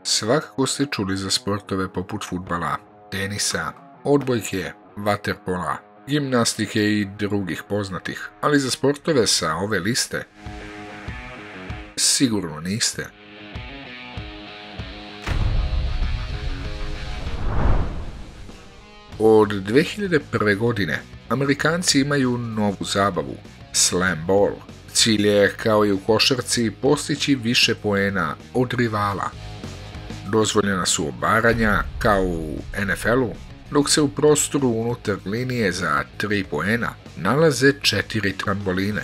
Svakako ste čuli za sportove poput fudbala, tenisa, odbojke, vaterpola, gimnastike i drugih poznatih, ali za sportove sa ove liste sigurno niste. Od 2001. godine Amerikanci imaju novu zabavu, slam ball. Cilj je, kao i u košarci, postići više poena od rivala. Dozvoljena su obaranja, kao u NFL-u, dok se u prostoru unutar linije za 3 poena nalaze 4 tramboline.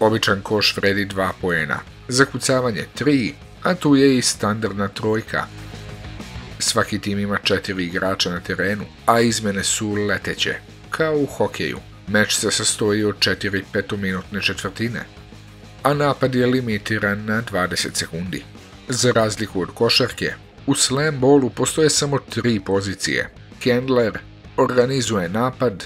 Običan koš vredi 2 poena, zakucavanje 3, a tu je i standardna trojka. Svaki tim ima 4 igrača na terenu, a izmene su leteće, kao u hokeju. Meč se sastoji od 4 petominutne četvrtine, a napad je limitiran na 20 sekundi. Za razliku od košarke, u slam ballu postoje samo 3 pozicije. Handler organizuje napad,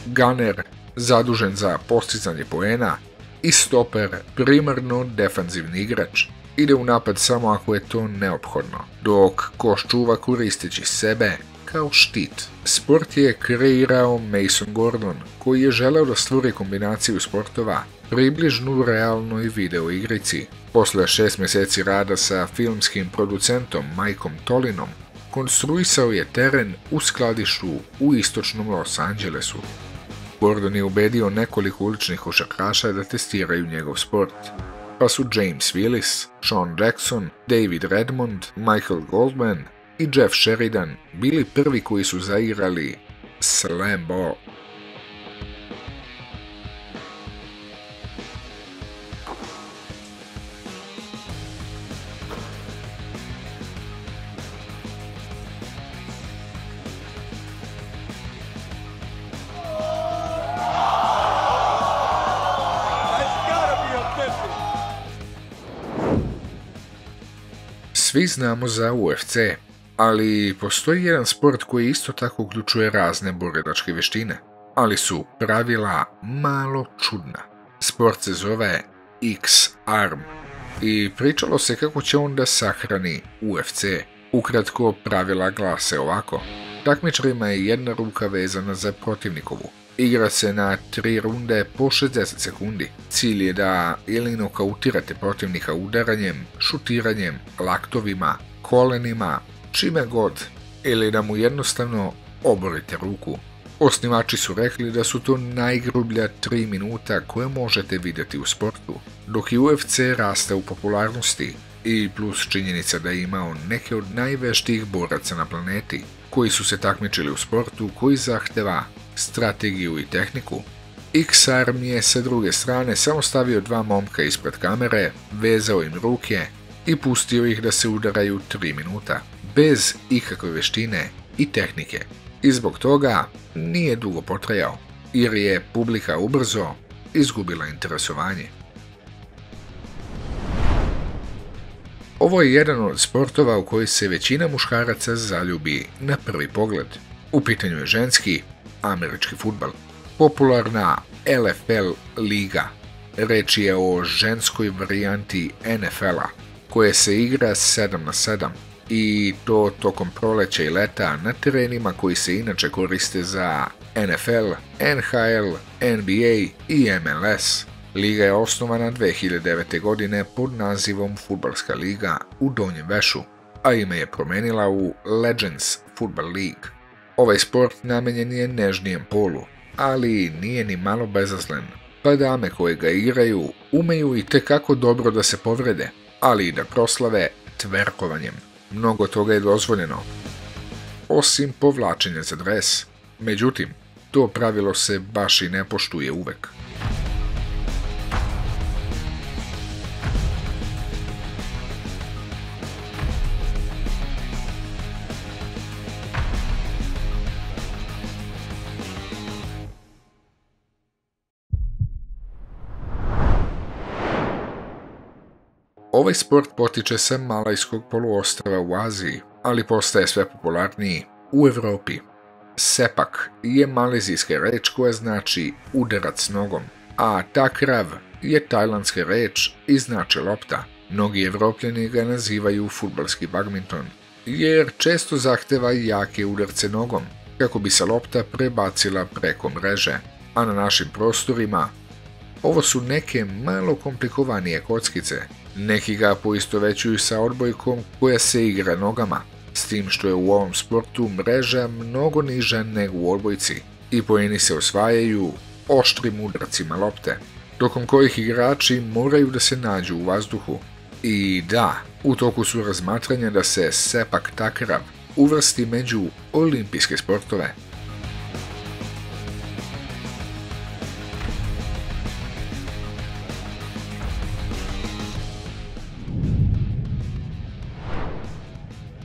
gunner zadužen za postizanje poena i stoper, primarno defanzivni igrač, ide u napad samo ako je to neophodno, dok koš čuva koristeći sebe kao štit. Sport je kreirao Mason Gordon, koji je želeo da stvori kombinaciju sportova približnu realnoj video igrici. Posle 6 mjeseci rada sa filmskim producentom Mikeom Tolinom, konstruisao je teren u skladištu u istočnom Los Angelesu. Gordon je ubedio nekoliko uličnih košarkaša da testiraju njegov sport, pa su James Willis, Sean Jackson, David Redmond, Michael Goldman i Jeff Sheridan bili prvi koji su zaigrali slam ball. Svi znamo za UFC, ali postoji jedan sport koji isto tako uključuje razne borilačke vještine, ali su pravila malo čudna. Sport se zove X-Arm i pričalo se kako će on da sahrani UFC. Ukratko, pravila glase ovako. Takmičarima je jedna ruka vezana za protivnikovu. Igra se na 3 runde po 60 sekundi. Cilj je da ili nokautirate protivnika udaranjem, šutiranjem, laktovima, kolenima, čime god, ili da mu jednostavno oborite ruku. Osnivači su rekli da su to najgrublja 3 minuta koje možete vidjeti u sportu, dok i UFC raste u popularnosti i plus činjenica da je imao neke od najveštijih boraca na planeti, koji su se takmičili u sportu koji zahteva strategiju i tehniku. X-Arm je sa druge strane samo stavio 2 momka ispred kamere, vezao im ruke i pustio ih da se udaraju 3 minuta, bez ikakve vještine i tehnike. I zbog toga nije dugo potrajao, jer je publika ubrzo izgubila interesovanje. Ovo je jedan od sportova u koji se većina muškaraca zaljubi na prvi pogled. U pitanju je ženski, američki fudbal. Popularna LFL liga. Reč je o ženskoj varijanti NFL-a, koje se igra 7 na 7 i to tokom proleća i leta na terenima koji se inače koriste za NFL, NHL, NBA i MLS. Liga je osnovana 2009. godine pod nazivom Fudbalska liga u Donjem Vešu, a ime je promenila u Legends Football League. Ovaj sport namenjen je nežnijem polu, ali nije ni malo bezazlen, pa dame koje ga igraju umeju i tekako dobro da se povrede, ali i da proslave tverkovanjem. Mnogo toga je dozvoljeno, osim povlačenja za dres. Međutim, to pravilo se baš i ne poštuje uvek. Ovaj sport potiče sa Malajskog poluostrva u Aziji, ali postaje sve popularniji u Evropi. Sepak je malezijska reč koja znači udarac nogom, a takrav je tajlandska reč i znači lopta. Mnogi Evropljani ga nazivaju fudbalski badminton, jer često zahteva jake udarce nogom, kako bi se lopta prebacila preko mreže, a na našim prostorima ovo su neke malo komplikovanije kockice. Neki ga poistovećuju sa odbojkom koja se igra nogama, s tim što je u ovom sportu mreža mnogo niža nego u odbojci i poeni se osvajaju oštrim udarcima lopte, tokom kojih igrači moraju da se nađu u vazduhu. I da, u toku su razmatranja da se sepak takrav uvrsti među olimpijske sportove.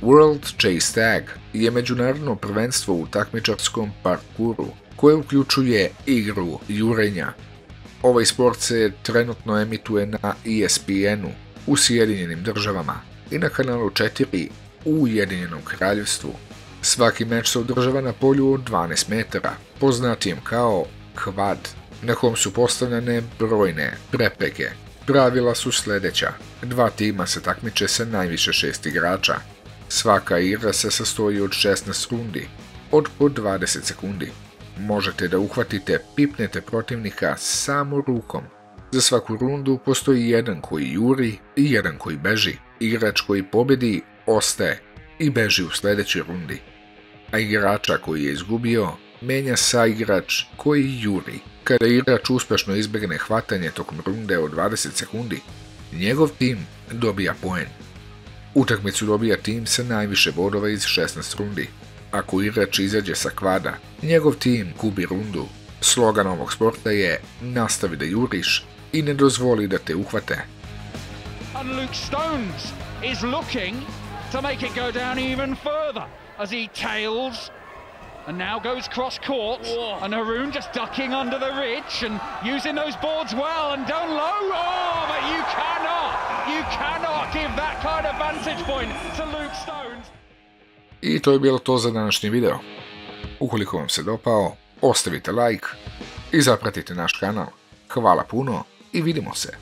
World Chase Tag je međunarodno prvenstvo u takmičarskom parkuru koje uključuje igru jurenja. Ovaj sport se trenutno emituje na ESPN-u u Sjedinjenim državama i na kanalu 4 u Ujedinjenom kraljevstvu. Svaki meč se održava na polju od 12 metara, poznatijem kao kvad, na kom su postavljene brojne prepreke. Pravila su sljedeća: 2 tima se takmiče sa najviše 6 igrača. Svaka igra se sastoji od 16 rundi, od po 20 sekundi. Možete da uhvatite, pipnete protivnika samo rukom. Za svaku rundu postoji jedan koji juri i jedan koji beži. Igrač koji pobjedi ostaje i beži u sljedećoj rundi, a igrača koji je izgubio menja sa igrač koji juri. Kada igrač uspešno izbjegne hvatanje tokom runde od 20 sekundi, njegov tim dobija poen. Utakmicu dobija tim sa najviše bodova iz 16 rundi. Ako igrač izađe sa kvada, njegov tim gubi rundu. Slogan ovog sporta je nastavi da juriš i ne dozvoli da te uhvate. And Luke Stones is looking to make it go down even further as he tails and now goes cross court. And Haroon just ducking under the ridge and using those boards well and down low. Oh, but you cannot give that kind of vantage point to Luke Stones. I to je bilo to za današnji video. Ukoliko vam se dopao, ostavite like i zapratite naš kanal. Hvala puno i vidimo se.